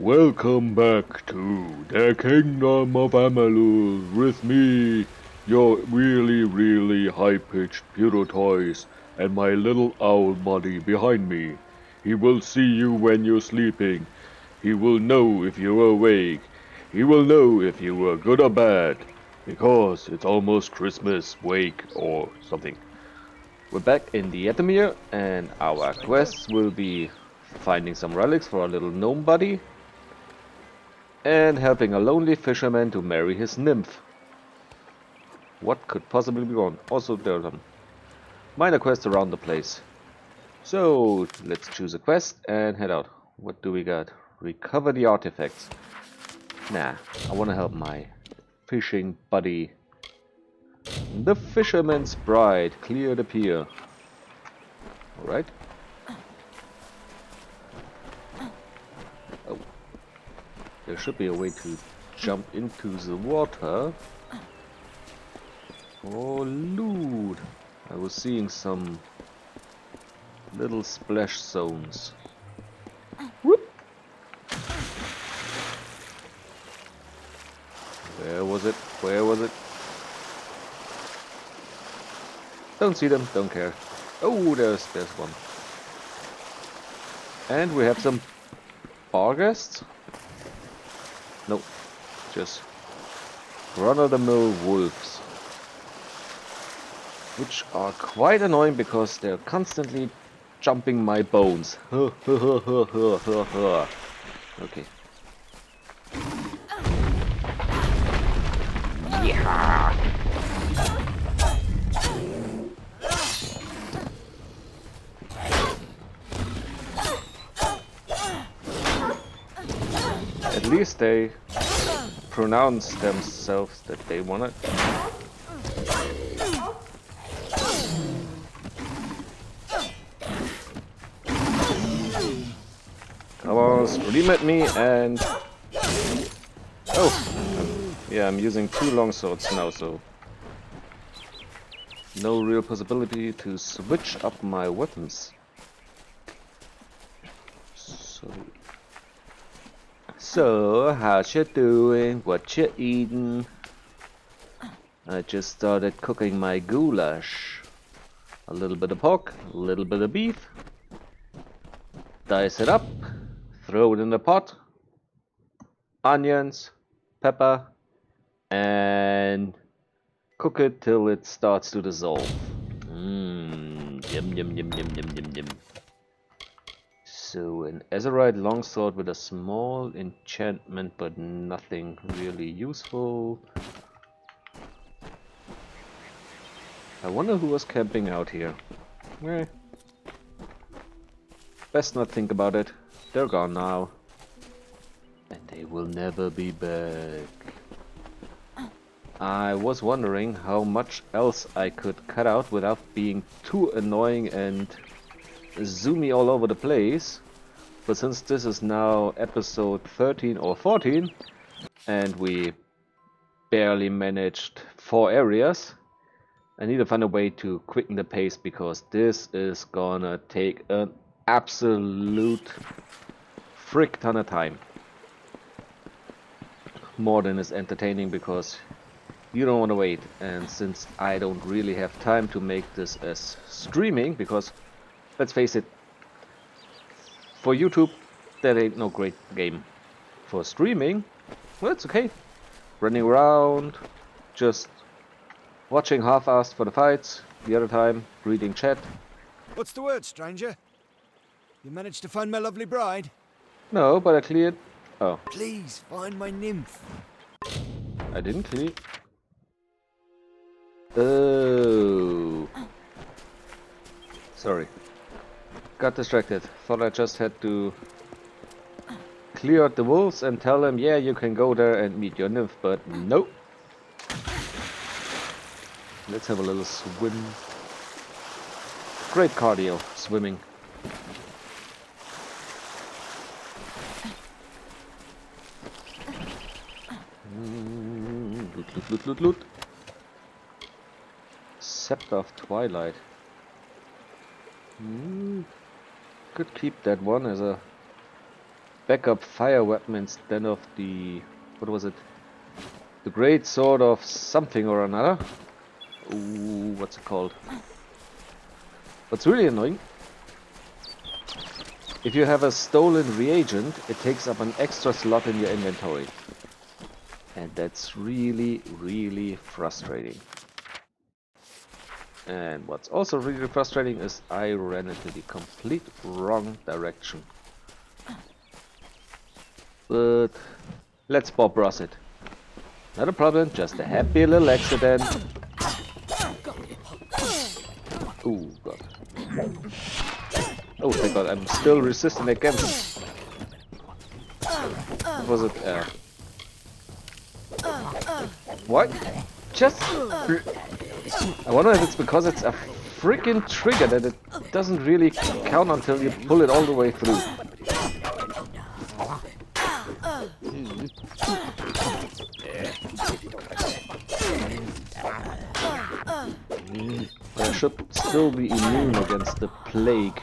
Welcome back to the Kingdom of Amalur with me, your really high-pitched Piroteus, and my little owl buddy behind me. He will see you when you're sleeping. He will know if you're awake. He will know if you were good or bad, because it's almost Christmas wake or something. We're back in the Atone, and our quests will be finding some relics for our little gnome buddy, and helping a lonely fisherman to marry his nymph. What could possibly be wrong? Also, there are some minor quests around the place. So, let's choose a quest and head out. What do we got? Recover the artifacts. Nah, I want to help my fishing buddy. The Fisherman's Bride. Clear the pier. Alright. Oh. There should be a way to jump into the water. Oh, loot! I was seeing some little splash zones. Whoop! Where was it? Where was it? Don't see them, don't care. Oh, there's one. And we have some bar guests? Nope, just run-of-the-mill wolves. Which are quite annoying because they're constantly jumping my bones. Okay. Yeah. At least they pronounce themselves that they want it. Come on, scream at me and... Oh! Yeah, I'm using 2 longswords now, so... no real possibility to switch up my weapons. So, how's you doing? What you eating? I just started cooking my goulash. A little bit of pork, a little bit of beef. Dice it up, throw it in the pot. Onions, pepper, and cook it till it starts to dissolve. Yum yum yum yum yum yum yum. So an azurite longsword with a small enchantment, but nothing really useful. I wonder who was camping out here. Eh. Best not think about it. They're gone now. And they will never be back. I was wondering how much else I could cut out without being too annoying and zoomy all over the place. But since this is now episode 13 or 14 and we barely managed 4 areas, I need to find a way to quicken the pace because this is gonna take an absolute frick ton of time. More than is entertaining because you don't want to wait, and since I don't really have time to make this as streaming, because let's face it, for YouTube that ain't no great game. For streaming, well, it's okay. Running around, just watching half-assed for the fights, the other time reading chat. What's the word, stranger? You managed to find my lovely bride? No, but I cleared... Oh. Please, find my nymph. I didn't clear... Oh. Sorry. Got distracted. Thought I just had to clear out the wolves and tell them, yeah, you can go there and meet your nymph, but nope. Let's have a little swim. Great cardio, swimming. Loot. Scepter of Twilight. Could keep that one as a backup fire weapon instead of the... what was it? The great sword of something or another. Ooh, what's it called? What's really annoying, if you have a stolen reagent, it takes up an extra slot in your inventory. And that's really, really frustrating. And what's also really frustrating is I ran into the complete wrong direction. But let's Bob Ross it. Not a problem, just a happy little accident. Oh god. Oh thank god, I'm still resistant against. What was it? What? Just... I wonder if it's because it's a freaking trigger that it doesn't really count until you pull it all the way through. I should still be immune against the plague.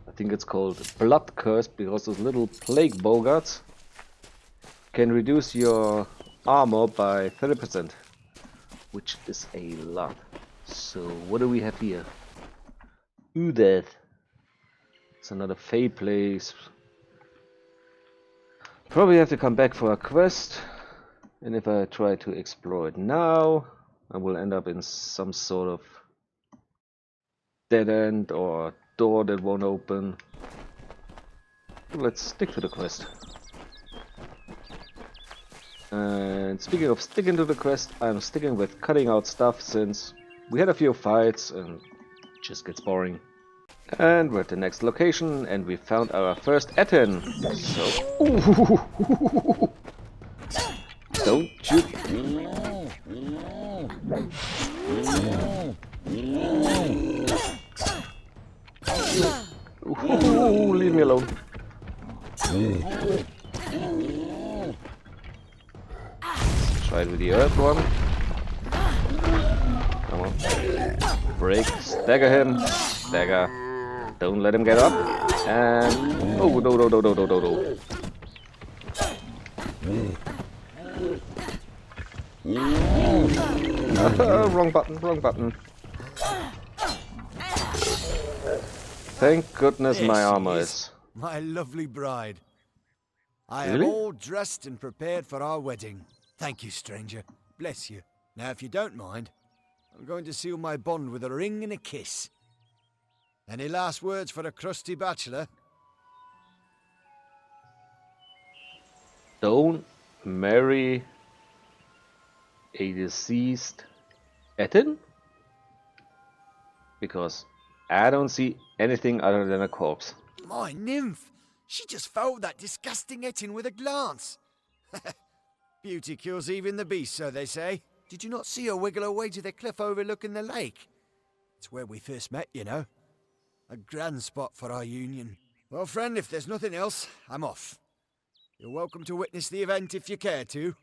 I think it's called Bloodthirst, because those little plague bogarts can reduce your armor by 30%, which is a lot. So what do we have here? Udeth. It's another Fey place. Probably have to come back for a quest, and if I try to explore it now, I will end up in some sort of dead end or door that won't open. Let's stick to the quest. And speaking of sticking to the quest, I'm sticking with cutting out stuff since we had a few fights and it just gets boring. And we're at the next location and we found our first Atone. So... Ooh. Don't you... Ooh, leave me alone. Try it with the earth one. Come on. Break. Stagger him. Stagger. Don't let him get up. And... oh, no. Wrong button. Thank goodness my armor is... my lovely bride. I Really? am all dressed and prepared for our wedding. Thank you, stranger. Bless you. Now, if you don't mind, I'm going to seal my bond with a ring and a kiss. Any last words for a crusty bachelor? Don't marry a deceased Atone? Because I don't see anything other than a corpse. My nymph! She just fouled that disgusting Atone with a glance. Beauty kills even the beast, so they say. Did you not see her wiggle her way to the cliff overlooking the lake? It's where we first met, you know. A grand spot for our union. Well, friend, if there's nothing else, I'm off. You're welcome to witness the event if you care to.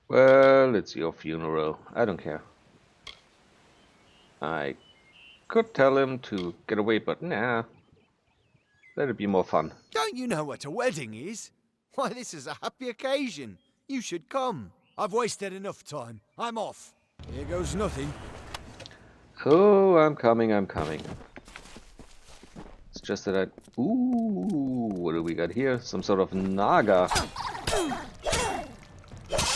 Well, it's your funeral. I don't care. I could tell him to get away, but nah. That'd be more fun. Don't you know what a wedding is? Why, this is a happy occasion. You should come. I've wasted enough time. I'm off. Here goes nothing. Oh, I'm coming. It's just that I... ooh, what do we got here? Some sort of naga.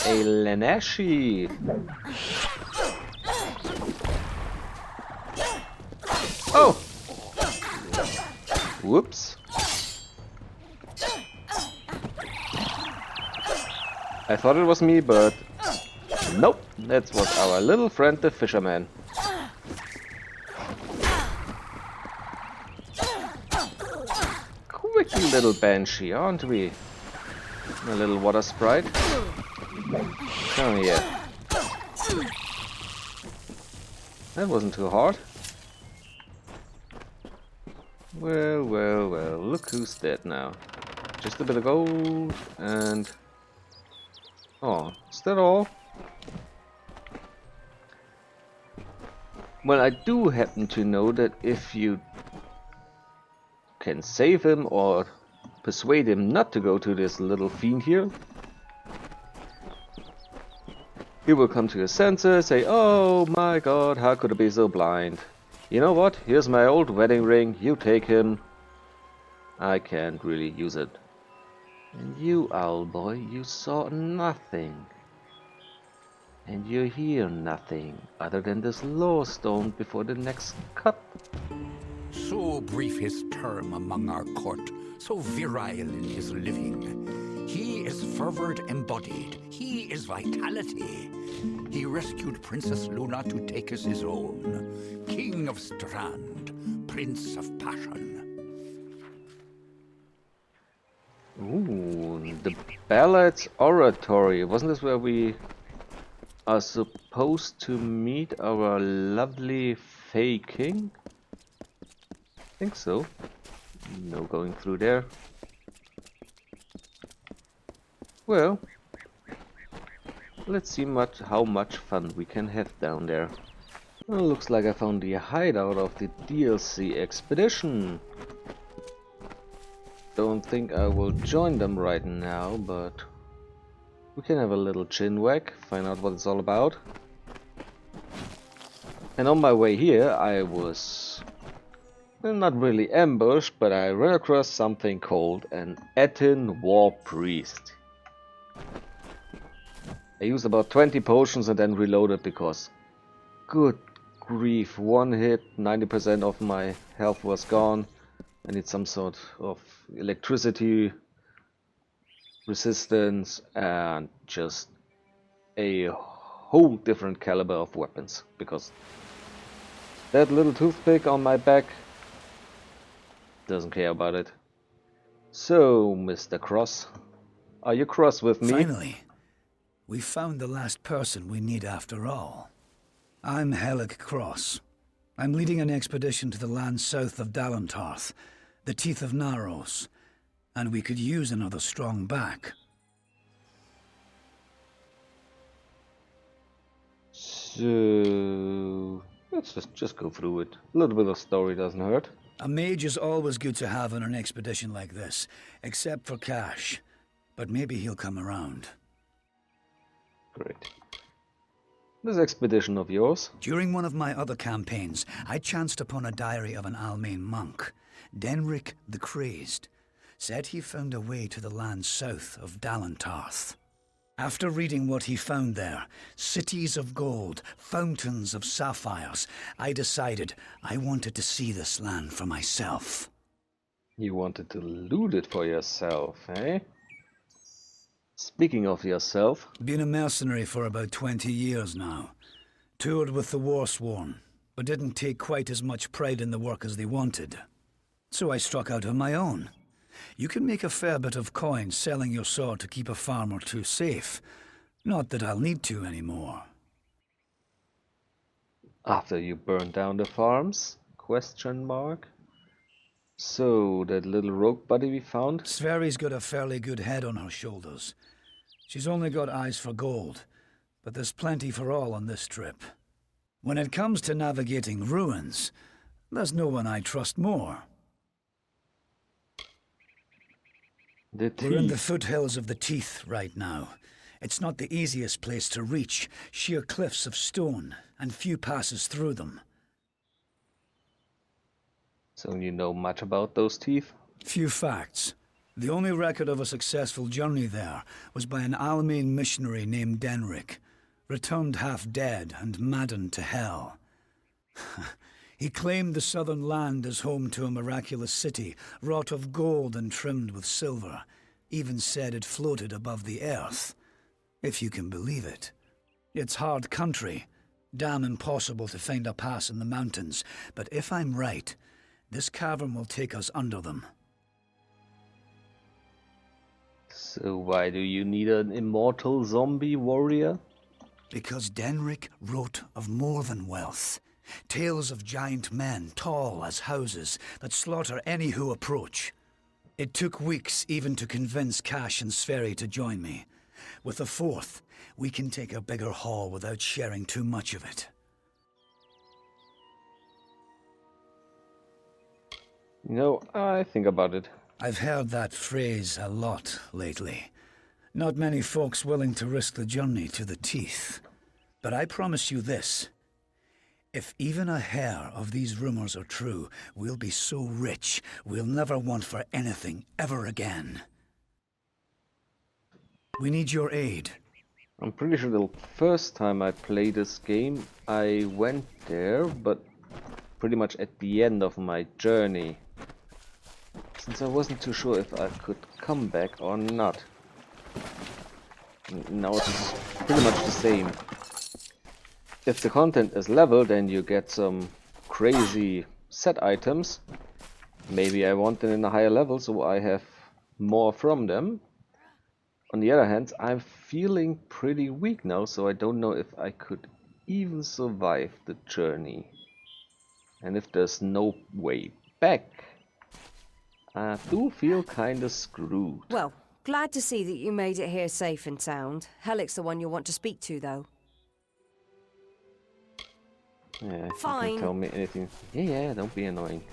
A Lenashi. Oh! Whoops. I thought it was me, but nope, that was our little friend the Fisherman. Quick little banshee, aren't we? A little water sprite. Come here. That wasn't too hard. Well, look who's dead now. Just a bit of gold and... oh, is that all? Well, I do happen to know that if you can save him or persuade him not to go to this little fiend here, he will come to his senses, say, "Oh my god, how could I be so blind? You know what? Here's my old wedding ring, you take him. I can't really use it." And you, owl boy, you saw nothing. And you hear nothing other than this lore stone before the next cut. So brief his term among our court, so virile in his living. He is fervor embodied, he is vitality. He rescued Princess Luna to take as his own. King of Strand, Prince of Passion. Ooh, the Ballad Oratory. Wasn't this where we are supposed to meet our lovely Fey King? I think so. No going through there. Well, let's see how much fun we can have down there. Well, looks like I found the hideout of the DLC expedition. Don't think I will join them right now, but we can have a little chinwag, find out what it's all about. And on my way here, I was not really ambushed, but I ran across something called an Atone War Priest. I used about 20 potions and then reloaded because, good grief, one hit, 90% of my health was gone. I need some sort of electricity resistance and just a whole different caliber of weapons, because that little toothpick on my back doesn't care about it. So, Mr. Cross, are you cross with me? Finally, we found the last person we need after all. I'm Helig Cross. I'm leading an expedition to the land south of Dalentarth, the Teeth of Narrows, and we could use another strong back. So, let's just go through it. A little bit of story doesn't hurt. A mage is always good to have on an expedition like this, except for cash. But maybe he'll come around. Great. This expedition of yours? During one of my other campaigns, I chanced upon a diary of an Almain monk, Denric the Crazed. Said he found a way to the land south of Dalentarth. After reading what he found there, cities of gold, fountains of sapphires, I decided I wanted to see this land for myself. You wanted to loot it for yourself, eh? Speaking of yourself... Been a mercenary for about 20 years now. Toured with the Warsworn, but didn't take quite as much pride in the work as they wanted. So I struck out on my own. You can make a fair bit of coin selling your sword to keep a farm or two safe. Not that I'll need to anymore. After you burned down the farms? Question mark. So, that little rogue buddy we found? Ferry's got a fairly good head on her shoulders. She's only got eyes for gold, but there's plenty for all on this trip. When it comes to navigating ruins, there's no one I trust more. We're in the foothills of the Teeth right now. It's not the easiest place to reach, sheer cliffs of stone, and few passes through them. So you know much about those teeth? Few facts. The only record of a successful journey there was by an Almain missionary named Denric, returned half dead and maddened to hell. He claimed the southern land as home to a miraculous city, wrought of gold and trimmed with silver. Even said it floated above the earth. If you can believe it. It's hard country. Damn impossible to find a pass in the mountains. But if I'm right, this cavern will take us under them. So why do you need an immortal zombie warrior? Because Denric wrote of more than wealth. Tales of giant men, tall as houses, that slaughter any who approach. It took weeks even to convince Cash and Ferry to join me. With a fourth, we can take a bigger haul without sharing too much of it. You know, I think about it. I've heard that phrase a lot lately. Not many folks willing to risk the journey to the teeth. But I promise you this. If even a hair of these rumors are true, we'll be so rich, we'll never want for anything ever again. We need your aid. I'm pretty sure the first time I played this game, I went there, but pretty much at the end of my journey. Since I wasn't too sure if I could come back or not. Now it's pretty much the same. If the content is level, then you get some crazy set items. Maybe I want them in a higher level so I have more from them. On the other hand, I'm feeling pretty weak now, so I don't know if I could even survive the journey. And if there's no way back, I do feel kinda screwed. Well, glad to see that you made it here safe and sound. Hellick's the one you'll want to speak to, though. Yeah, you Fine. can tell me anything. Yeah, don't be annoying.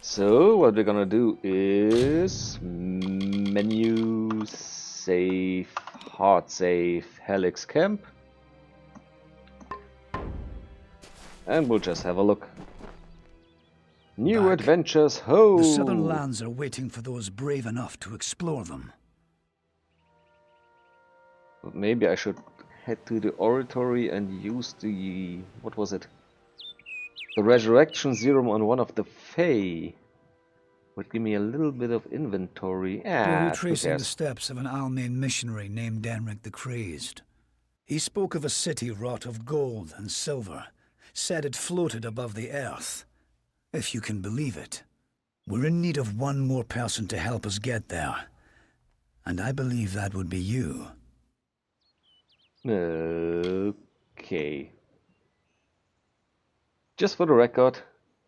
So, what we're gonna do is... menu, save, hard save, Helix Camp. And we'll just have a look. New Back. adventures, ho! The southern lands are waiting for those brave enough to explore them. Maybe I should head to the oratory and use the... what was it? The resurrection serum on one of the Fae. Would give me a little bit of inventory. We're retracing the steps of an Almain missionary named Denric the Crazed. He spoke of a city wrought of gold and silver, said it floated above the earth. If you can believe it. We're in need of one more person to help us get there. And I believe that would be you. Okay. Just for the record,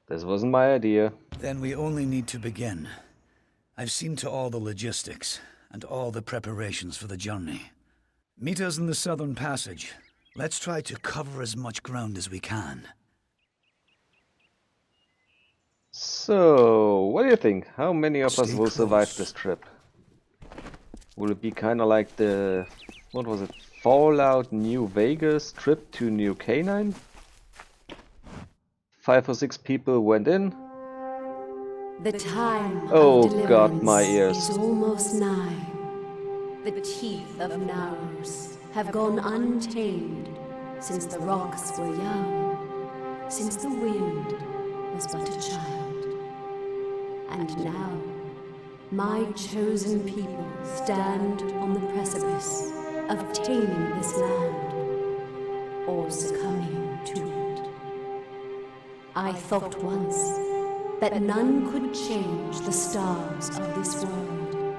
this wasn't my idea. Then we only need to begin. I've seen to all the logistics, and all the preparations for the journey. Meet us in the southern passage. Let's try to cover as much ground as we can. So, what do you think? How many of us Stay will survive close. this trip? Will it be kind of like the... what was it? Fallout New Vegas trip to New Canaan? 5 or 6 people went in. The time Oh of God, my deliverance ears. is almost nigh. The teeth of Naurus have gone untamed since the rocks were young, since the wind was but a child. And now, my chosen people stand on the precipice of taming this land, or succumbing to it. I thought once that none could change the stars of this world.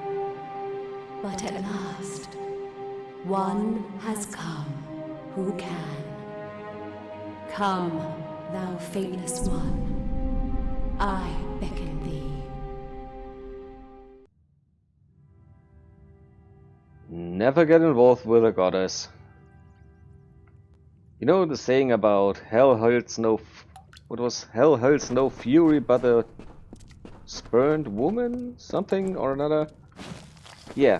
But at last, one has come who can. Come, thou fateless one, I beckon thee. Never get involved with a goddess. You know the saying about hell holds no... what was hell holds no fury but a spurned woman? Something or another? Yeah.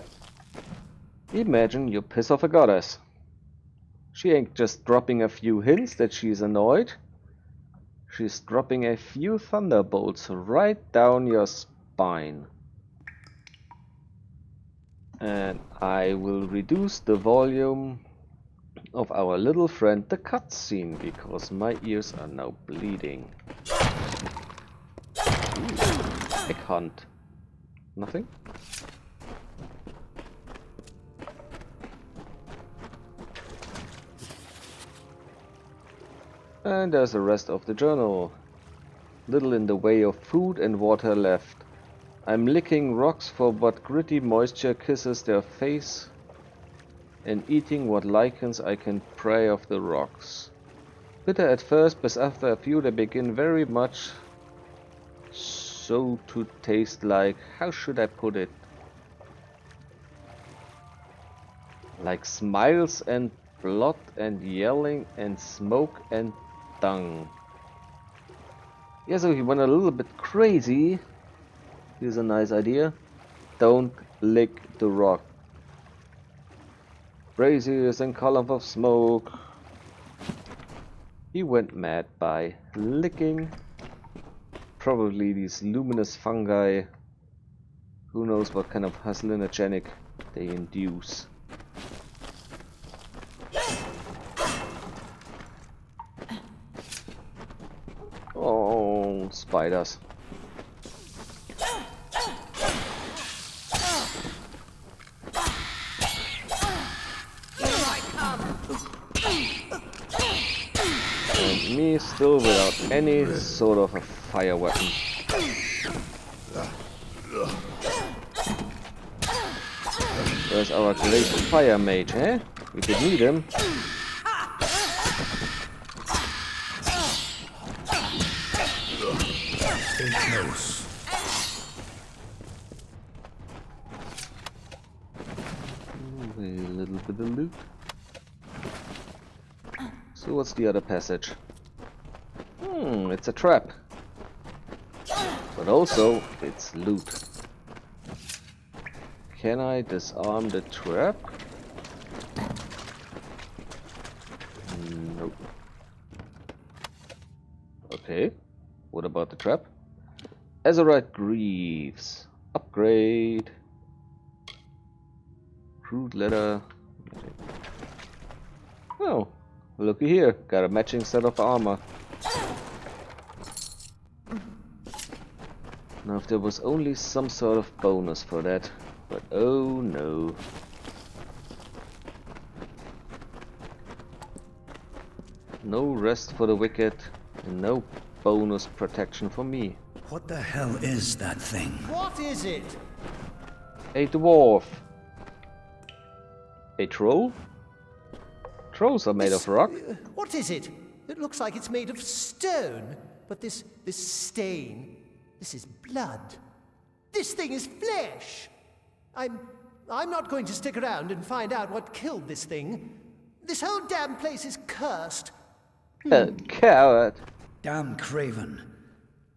Imagine you piss off a goddess. She ain't just dropping a few hints that she's annoyed. She's dropping a few thunderbolts right down your spine. And I will reduce the volume of our little friend the cutscene because my ears are now bleeding. Egg hunt. Nothing? And there's the rest of the journal. Little in the way of food and water left. I'm licking rocks for what gritty moisture kisses their face, and eating what lichens I can pry off the rocks. Bitter at first, but after a few they begin very much so to taste like, how should I put it? Like smiles and blood and yelling and smoke and dung. Yeah, so he went a little bit crazy. Here's a nice idea. Don't lick the rock. Braziers and columns of smoke. He went mad by licking. Probably these luminous fungi. Who knows what kind of hallucinogenic they induce. Oh, spiders. And me still without any sort of a fire weapon. Where's our great fire mage, eh? We could need him. Stay close. A little bit of loot. So what's the other passage? It's a trap. But also, it's loot. Can I disarm the trap? Nope. Okay. What about the trap? Azurite Greaves. Upgrade. Crude leather. Oh, looky here. Got a matching set of armor. Now if there was only some sort of bonus for that. But oh no. No rest for the wicked, and no bonus protection for me. What the hell is that thing? What is it? A dwarf. A troll? Trolls are made of rock. What is it? It looks like it's made of stone. But this stain, this is blood. This thing is flesh. I'm not going to stick around and find out what killed this thing. This whole damn place is cursed. Coward. Damn craven.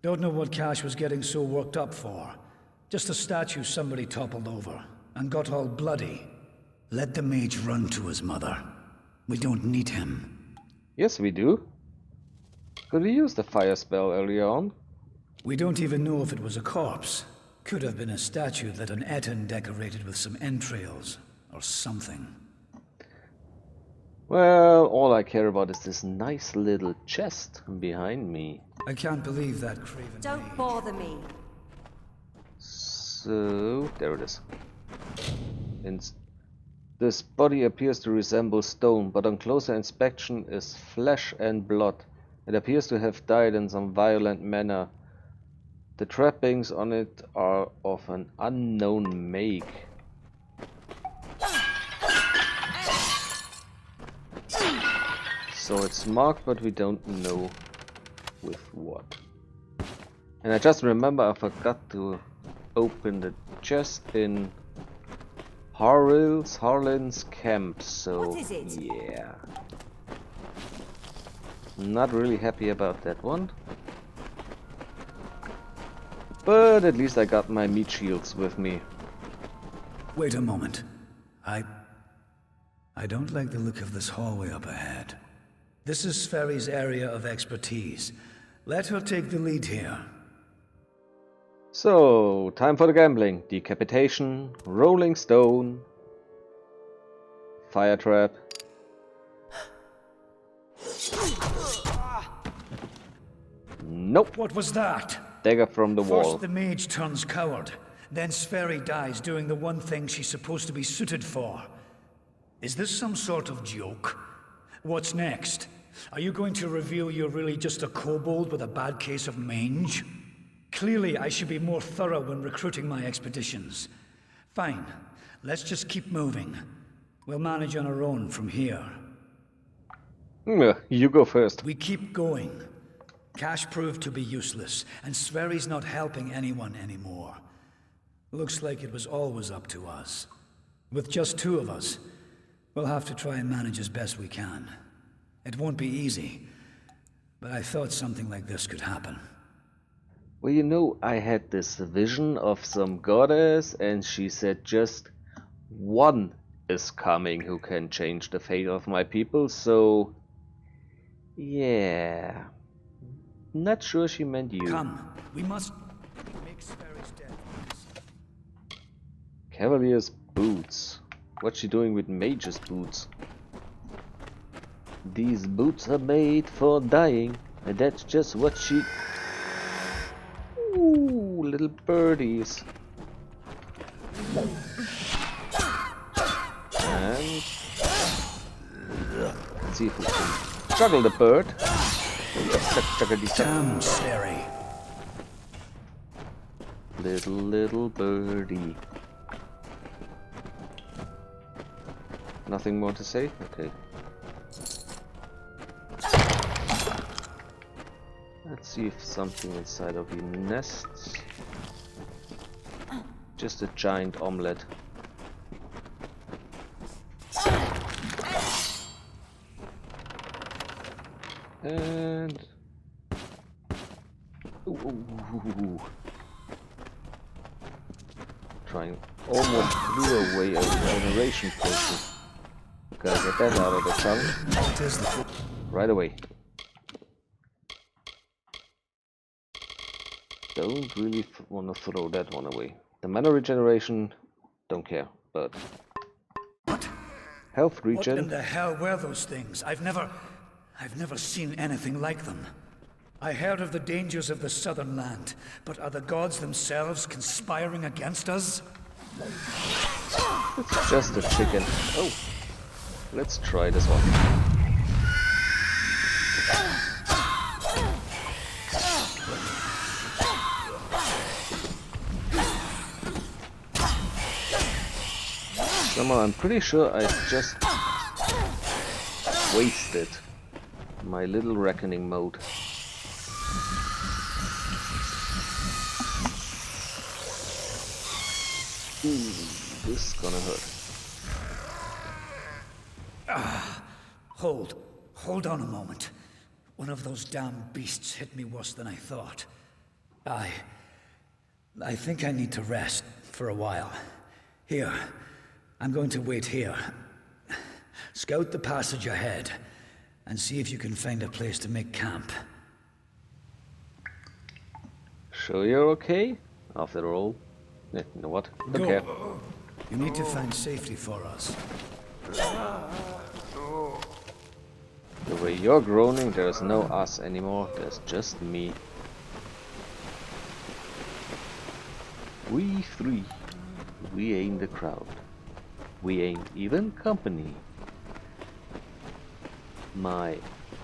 Don't know what Cash was getting so worked up for. Just a statue somebody toppled over and got all bloody. Let the mage run to his mother. We don't need him. Yes, we do. Could we use the fire spell earlier on? We don't even know if it was a corpse. Could have been a statue that an Atone decorated with some entrails or something. Well, all I care about is this nice little chest behind me. I can't believe that craven Don't mage. bother me. So, there it is. This body appears to resemble stone, but on closer inspection is flesh and blood. It appears to have died in some violent manner. The trappings on it are of an unknown make. So it's marked, but we don't know with what. And I just remember I forgot to open the chest in Harlin's camp, so What is it? yeah. Not really happy about that one. But at least I got my meat shields with me. Wait a moment. I don't like the look of this hallway up ahead. This is Ferry's area of expertise. Let her take the lead here. So, time for the gambling. Decapitation, rolling stone, fire trap. Nope. What was that? Dagger from the wall. First the mage turns coward, then Ferry dies doing the one thing she's supposed to be suited for. Is this some sort of joke? What's next? Are you going to reveal you're really just a kobold with a bad case of mange? Clearly I should be more thorough when recruiting my expeditions. Fine, let's just keep moving. We'll manage on our own from here. You go first. We keep going. Cash proved to be useless, and Sverry's not helping anyone anymore. Looks like it was always up to us. With just two of us, we'll have to try and manage as best we can. It won't be easy, but I thought something like this could happen. Well, you know, I had this vision of some goddess, and she said just one is coming who can change the fate of my people, so... yeah... not sure she meant you. Come, we must make Ferry's death. Cavalier's boots. What's she doing with mage's boots? These boots are made for dying, and that's just what she... Ooh, little birdies. And... let's see if we can juggle the bird. Damn, Ferry. Little birdie. Nothing more to say? Okay. Let's see if something inside of the nests. Just a giant omelette. And... ooh. Trying almost blew away a regeneration potion. Gotta get that out of the challenge. Right away. Don't really want to throw that one away. The mana regeneration, don't care, but... What? Health regen. What in the hell were those things? I've never seen anything like them. I heard of the dangers of the southern land, but are the gods themselves conspiring against us? It's just a chicken. Oh, let's try this one. Somehow I'm pretty sure I just wasted my little reckoning mode. Ooh, this is gonna hurt. Hold on a moment. One of those damn beasts hit me worse than I thought. I think I need to rest for a while. Here, I'm going to wait here. Scout the passage ahead, and see if you can find a place to make camp. Sure you're okay? After all. You know what? Don't care. You need to find safety for us. The way you're groaning, there's no us anymore, there's just me. We three. We ain't the crowd. We ain't even company. My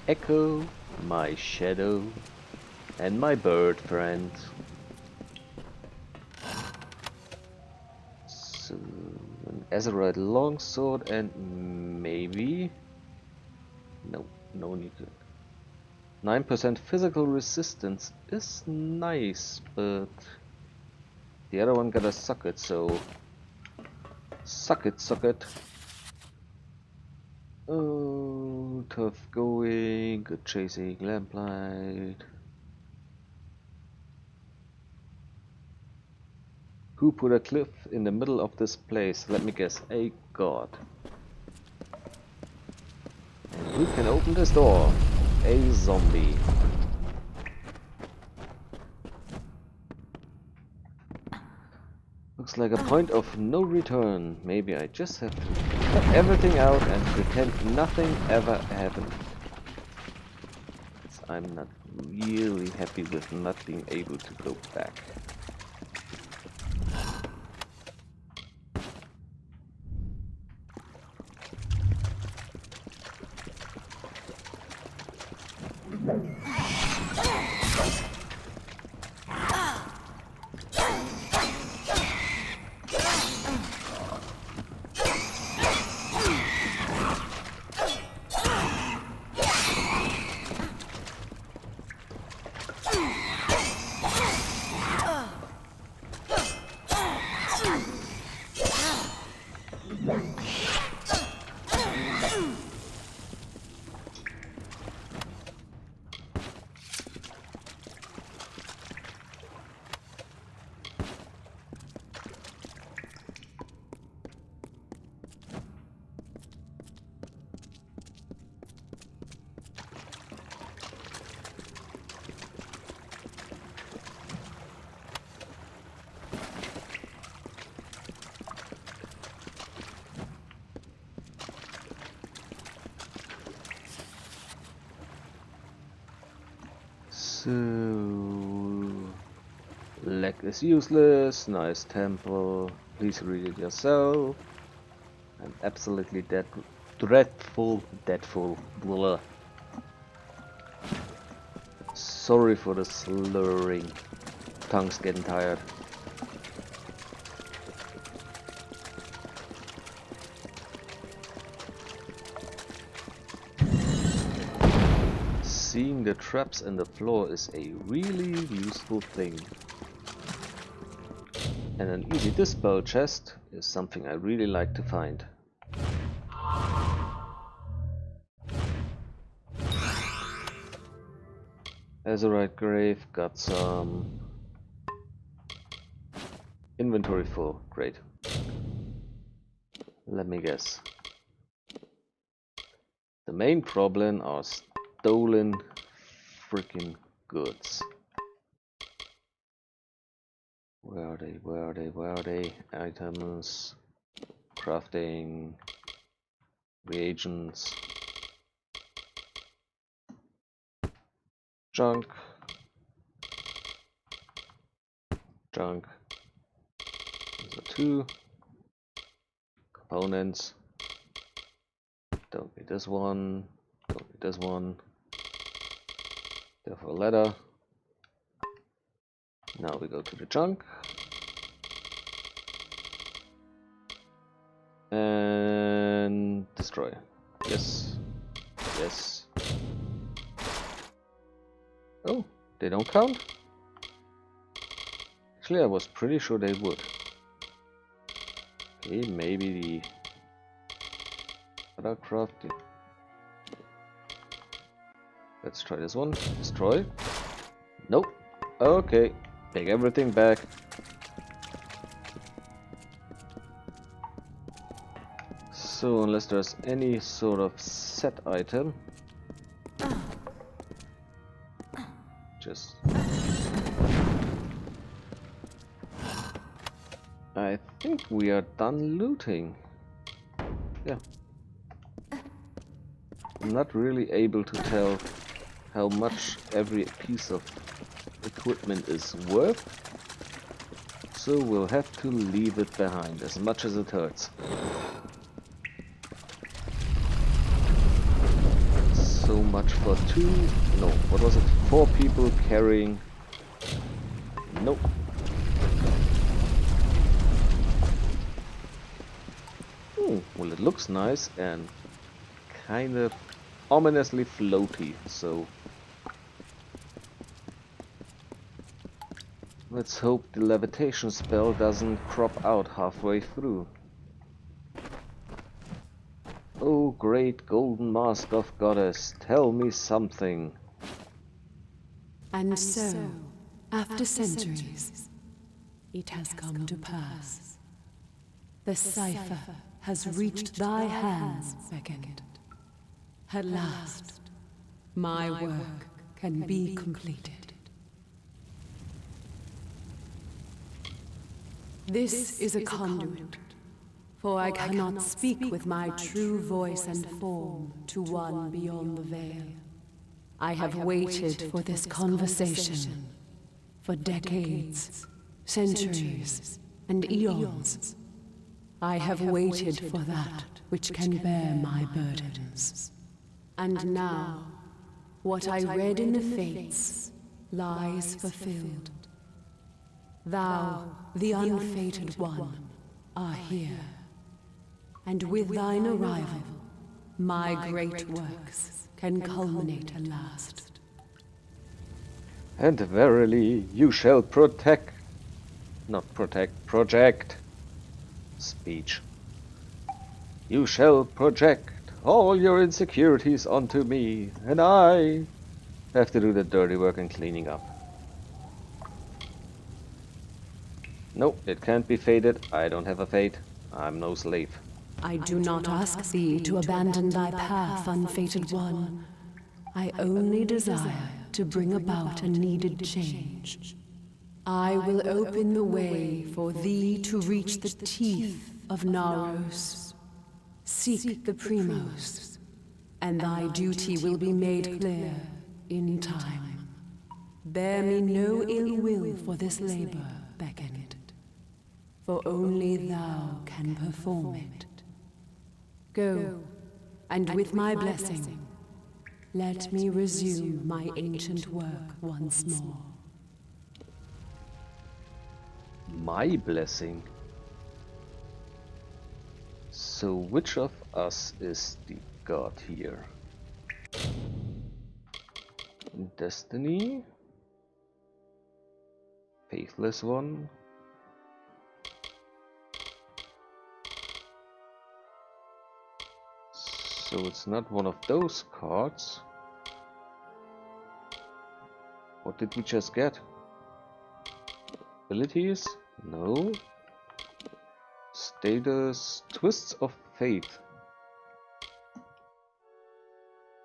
echo, my shadow, and my bird friend. So, an Azerite longsword and maybe... no need to... 9% physical resistance is nice, but... the other one gotta suck it, so... suck it. Oh, tough going, good chasing, lamplight. Who put a cliff in the middle of this place? Let me guess, a god. And who can open this door? A zombie. Looks like a point of no return. Maybe I just have to cut everything out and pretend nothing ever happened. I'm not really happy with not being able to go back. So... leg is useless, nice temple, please read it yourself. I'm absolutely dreadful. Blah. Sorry for the slurring. Tongue's getting tired. Seeing the traps in the floor is a really useful thing. And an easy dispel chest is something I really like to find. Azurite grave, got some inventory full, great. Let me guess. The main problem are stolen freaking goods. Where are they? Where are they? Where are they? Items, crafting, reagents, junk, junk. Those are 2 components. Don't need this one. Don't need this one. Therefore, ladder. Now we go to the junk. And destroy. Yes. Yes. Oh, they don't count? Actually, I was pretty sure they would. Okay, maybe the other crafting. Let's try this one. Destroy. Nope. Okay. Take everything back. So unless there's any sort of set item, just I think we are done looting. Yeah. I'm not really able to tell how much every piece of equipment is worth, so we'll have to leave it behind as much as it hurts. So much for 2, no, what was it, 4 people carrying, nope. Well, it looks nice and kind of ominously floaty, so let's hope the levitation spell doesn't crop out halfway through. Oh, great golden mask of goddess, tell me something. And so, after centuries, it has come to pass. The cipher has reached thy hands, Beckett. At last, my work can be completed. This is a conduit, for I cannot speak with my true voice and form to one beyond the veil. I have waited for this conversation for decades, centuries, and eons. I have waited for that which can bear my burdens. And now, what I read in the fates lies fulfilled. Thou, the unfated one, are here. And with thine arrival, my great works can culminate at last. And verily you shall project speech. You shall project all your insecurities onto me, and I have to do the dirty work and cleaning up. No, it can't be fated. I don't have a fate. I'm no slave. I do not ask thee to abandon thy path, unfated one. I only desire to bring about a needed change. I will open the way for thee to reach the teeth of Naros. Seek the Primos, and thy duty will be made clear in time. Bear me no ill will for this labor, Beckett, for only thou can perform it. Go, and with my blessing, let me resume my ancient work once more. My blessing? So which of us is the god here? Destiny? Faithless one? So it's not one of those cards. What did we just get? Abilities? No. Status, Twists of Fate.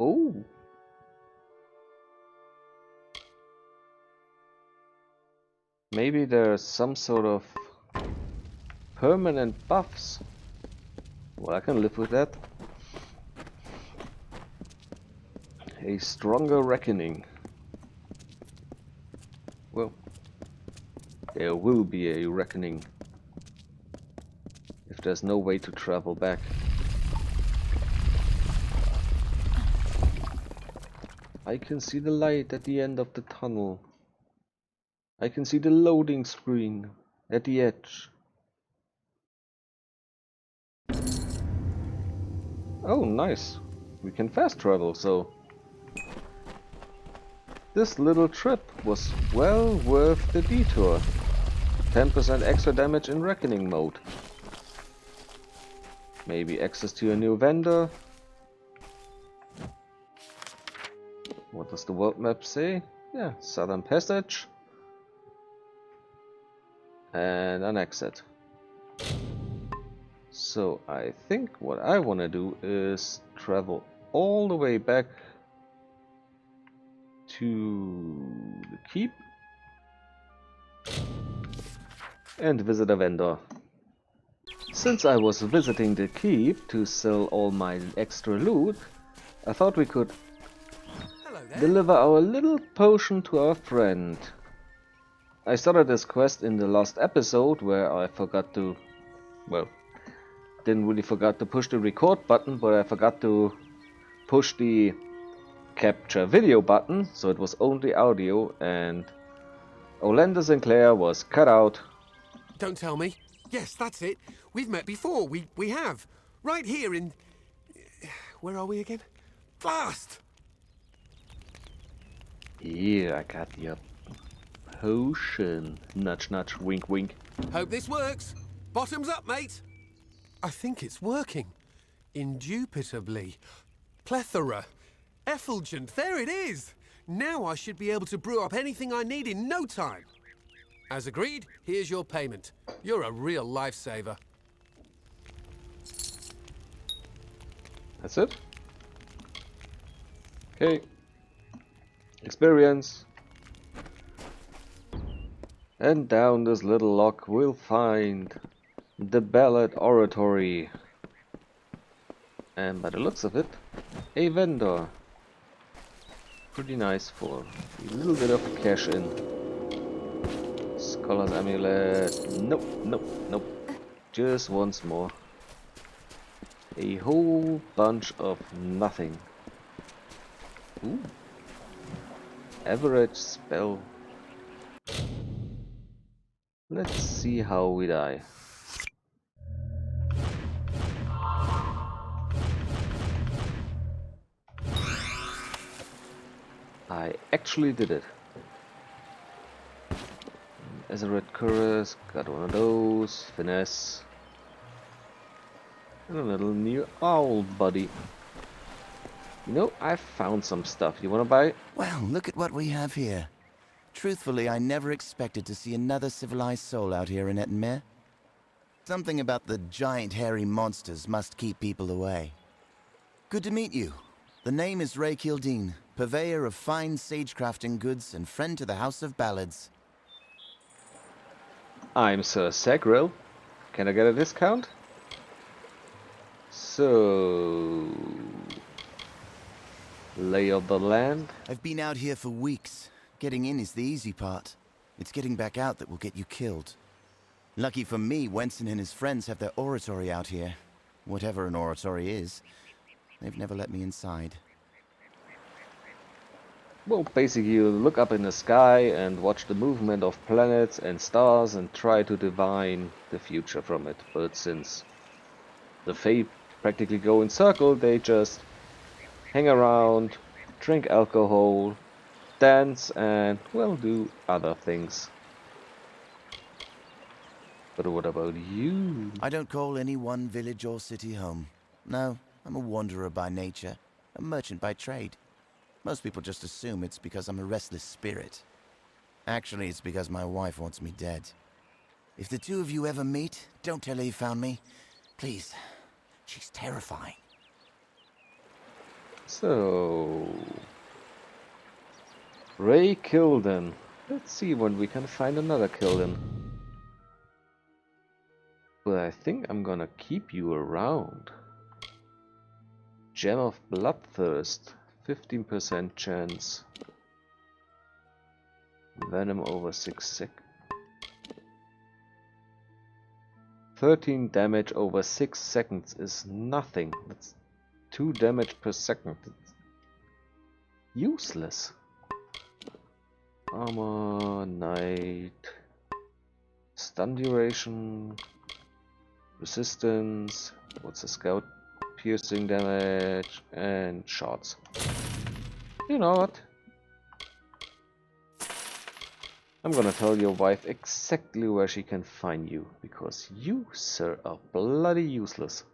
Oh! Maybe there's some sort of permanent buffs. Well, I can live with that. A stronger reckoning. Well, there will be a reckoning if there's no way to travel back. I can see the light at the end of the tunnel. I can see the loading screen at the edge. Oh, nice. We can fast travel, so this little trip was well worth the detour. 10% extra damage in reckoning mode. Maybe access to a new vendor. What does the world map say? Yeah, Southern Passage. And an exit. So I think what I want to do is travel all the way back to the keep and visit a vendor. Since I was visiting the keep to sell all my extra loot, I thought we could deliver our little potion to our friend. I started this quest in the last episode where I forgot to, well, didn't really forgot to push the record button, but I forgot to push the capture video button, so it was only audio, and Orlando Sinclair was cut out. Don't tell me. Yes, that's it. We've met before. We have. Right here in... Where are we again? Blast! Here, I got your potion. Nudge, nudge, wink, wink. Hope this works. Bottoms up, mate. I think it's working. Indubitably. Plethora. Effulgent. There it is. Now I should be able to brew up anything I need in no time. As agreed, here's your payment. You're a real lifesaver. That's it? Okay. Experience. And down this little lock we'll find the Ballad Oratory. And by the looks of it, a vendor. Pretty nice for a little bit of cash in. Scholar's Amulet. Nope, nope, nope. Just once more. A whole bunch of nothing. Ooh. Average spell. Let's see how we die. I actually did it. As a red chorus, got one of those, finesse, and a little new owl buddy. You know, I found some stuff. You wanna buy it? Well, look at what we have here. Truthfully, I never expected to see another civilized soul out here in Atone. Something about the giant hairy monsters must keep people away. Good to meet you. The name is Kildine, purveyor of fine sagecrafting goods and friend to the House of Ballads. I'm Sir Segural. Can I get a discount? So... lay of the land. I've been out here for weeks, Getting in is the easy part. It's getting back out that will get you killed. Lucky for me, Winston and his friends have their oratory out here. Whatever an oratory is. They've never let me inside. Well, basically you look up in the sky and watch the movement of planets and stars and try to divine the future from it. But since the Fae practically go in circle, they just hang around, drink alcohol, dance and, well, do other things. But what about you? I don't call any one village or city home. No, I'm a wanderer by nature, a merchant by trade. Most people just assume it's because I'm a restless spirit. Actually, it's because my wife wants me dead. If the two of you ever meet, don't tell her you found me. Please. She's terrifying. So... Ray Kildine. Let's see when we can find another Kildine. But I think I'm gonna keep you around. Gem of Bloodthirst. 15% chance. Venom over 6 seconds. 13 damage over 6 seconds is nothing. That's 2 damage per second. It's useless. Armor, Knight. Stun duration. Resistance. What's the scout? Piercing damage and shots. You know what? I'm gonna tell your wife exactly where she can find you, because you, sir, are bloody useless.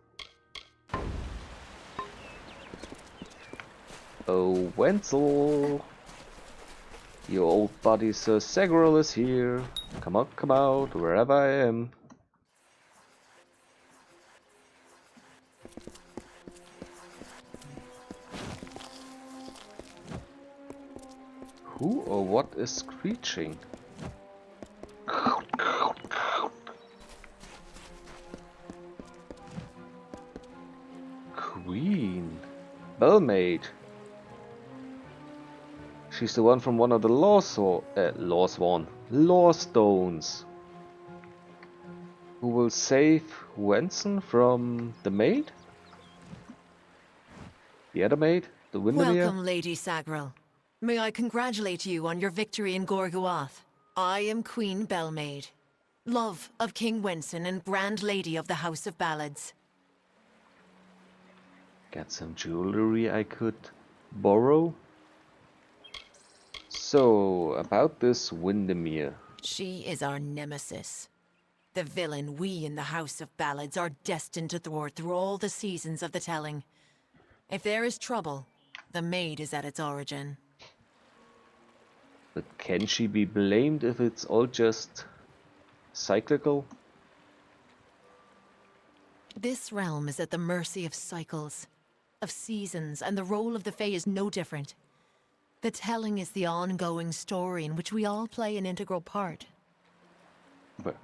Oh, Wenzel! Your old buddy Sir Segural is here. Come out, wherever I am. Who or what is screeching? Queen. Bellmaid. She's the one from one of the law stones. Who will save Wenzel from the maid? The other maid? The Windermere? Welcome, Lady Segural. May I congratulate you on your victory in Gorguath. I am Queen Bellmaid, love of King Winston and Grand Lady of the House of Ballads. Got some jewelry I could borrow? So, about this Windermere. She is our nemesis. The villain we in the House of Ballads are destined to thwart through all the seasons of the telling. If there is trouble, the maid is at its origin. But can she be blamed if it's all just cyclical? This realm is at the mercy of cycles, of seasons, and the role of the Fae is no different. The telling is the ongoing story in which we all play an integral part. But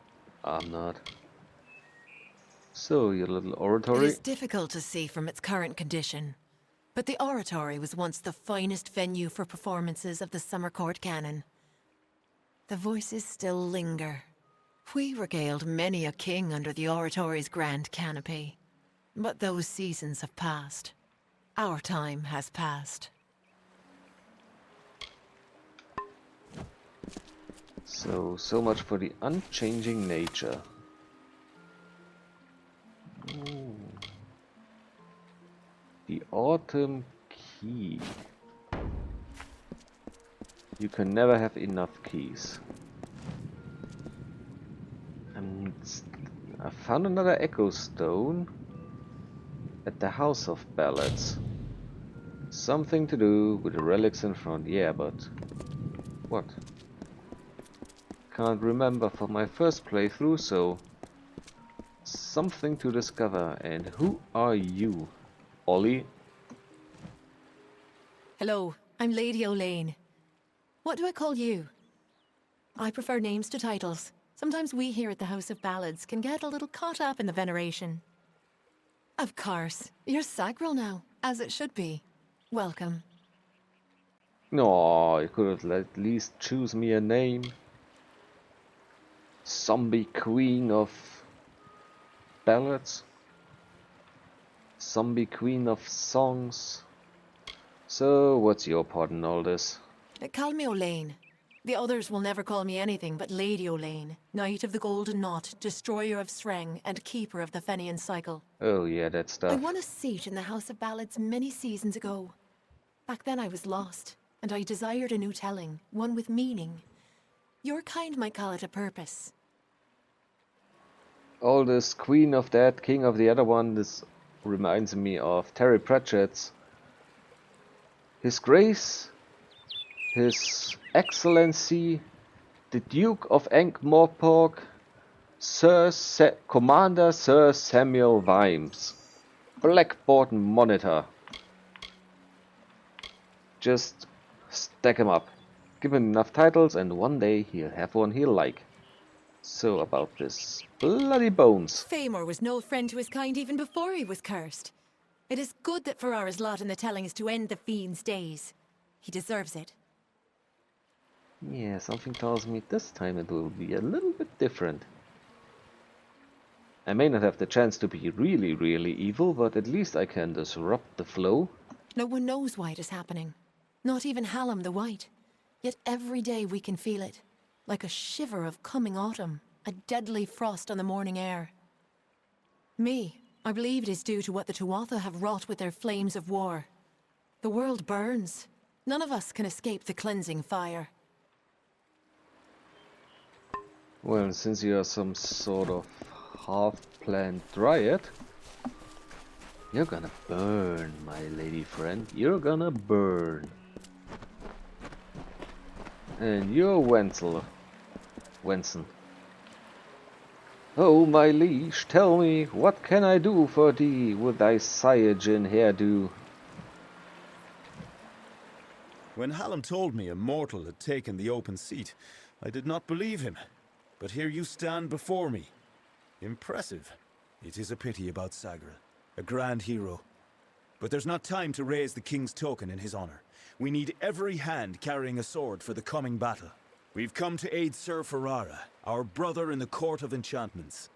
I'm not. So, your little It oratory? is difficult to see from its current condition, but the oratory was once the finest venue for performances of the summer court canon. The voices still linger. We regaled many a king under the oratory's grand canopy. But those seasons have passed. Our time has passed. So much for the unchanging nature. Ooh. The autumn key. You can never have enough keys. I found another echo stone at the House of Ballads. Something to do with the relics in front, yeah, but what? Can't remember from my first playthrough, so something to discover. And who are you, Ollie? Hello, I'm Lady Elaine. What do I call you? I prefer names to titles. Sometimes we here at the House of Ballads can get a little caught up in the veneration. Of course, you're Segural now, as it should be. Welcome. No, you could have at least choose me a name. Zombie Queen of Ballads. Zombie Queen of Songs. So, what's your part in all this? Call me Elaine. The others will never call me anything but Lady Elaine, Knight of the Golden Knot, Destroyer of Sreng, and Keeper of the Fenian Cycle. Oh yeah, that I stuff. won a seat in the House of Ballads many seasons ago. Back then I was lost, and I desired a new telling, one with meaning. Your kind might call it a purpose. All this Queen of that, King of the other one, this reminds me of Terry Pratchett's His Grace, His Excellency, the Duke of Ankh-Morpork, Commander Sir Samuel Vimes, Blackboard Monitor. Just stack him up. Give him enough titles and one day he'll have one he'll like. So about this bloody bones. Famor was no friend to his kind even before he was cursed. It is good that Ferrara's lot in the telling is to end the fiend's days. He deserves it. Yeah, something tells me this time it will be a little bit different. I may not have the chance to be really, really evil, but at least I can disrupt the flow. No one knows why it is happening. Not even Hallam the White. Yet every day we can feel it. Like a shiver of coming autumn. A deadly frost on the morning air. I believe it is due to what the Tuatha have wrought with their flames of war. The world burns. None of us can escape the cleansing fire. Well, since you are some sort of half-planned dryad, you're gonna burn, my lady friend. You're gonna burn. And you're Wenzel Winston. Oh, my liege, tell me, what can I do for thee with thy Saiyajin hairdo? When Hallam told me a mortal had taken the open seat, I did not believe him. But here you stand before me. Impressive. It is a pity about Segural, a grand hero. But there's not time to raise the king's token in his honor. We need every hand carrying a sword for the coming battle. We've come to aid Sir Ferrara, our brother in the Court of Enchantments.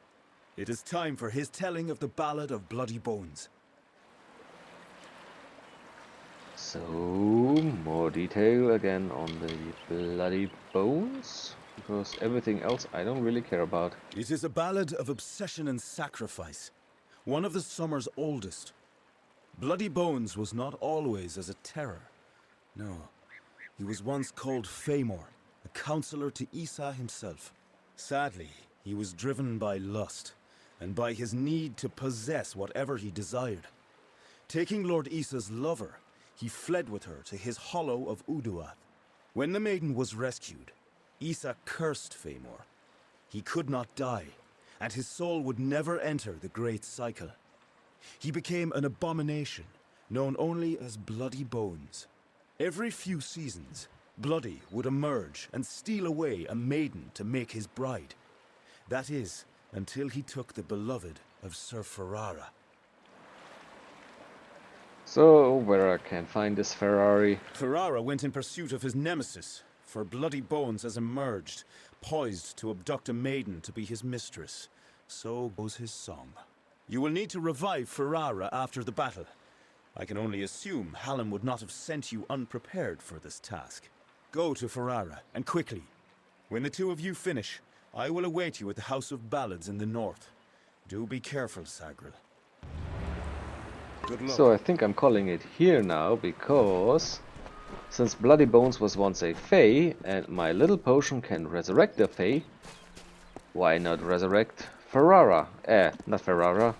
It is time for his telling of the Ballad of Bloody Bones. So, more detail again on the Bloody Bones, because everything else I don't really care about. It is a ballad of obsession and sacrifice, one of the summer's oldest. Bloody Bones was not always as a terror. No, he was once called Famor, a counselor to Issa himself. Sadly, he was driven by lust, and by his need to possess whatever he desired. Taking Lord Issa's lover, he fled with her to his hollow of Uduath. When the maiden was rescued, Issa cursed Famor. He could not die, and his soul would never enter the great cycle. He became an abomination, known only as Bloody Bones. Every few seasons, Bloody would emerge and steal away a maiden to make his bride. That is, until he took the beloved of Sir Ferrara. So, where I can find this Ferrari? Ferrara went in pursuit of his nemesis, for Bloody Bones has emerged, poised to abduct a maiden to be his mistress. So goes his song. You will need to revive Ferrara after the battle. I can only assume Hallam would not have sent you unprepared for this task. Go to Ferrara, and quickly. When the two of you finish, I will await you at the House of Ballads in the north. Do be careful, Segural. Good luck. So I think I'm calling it here now, because since Bloody Bones was once a Fae, and my little potion can resurrect a Fae, why not resurrect Ferrara? Not Ferrara,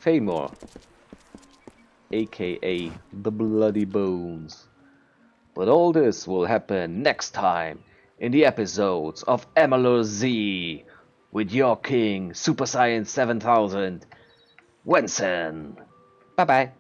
Famor, aka the Bloody Bones. But all this will happen next time in the episodes of Amalur Z with your king, Super Saiyan 7000, Winston. Bye bye.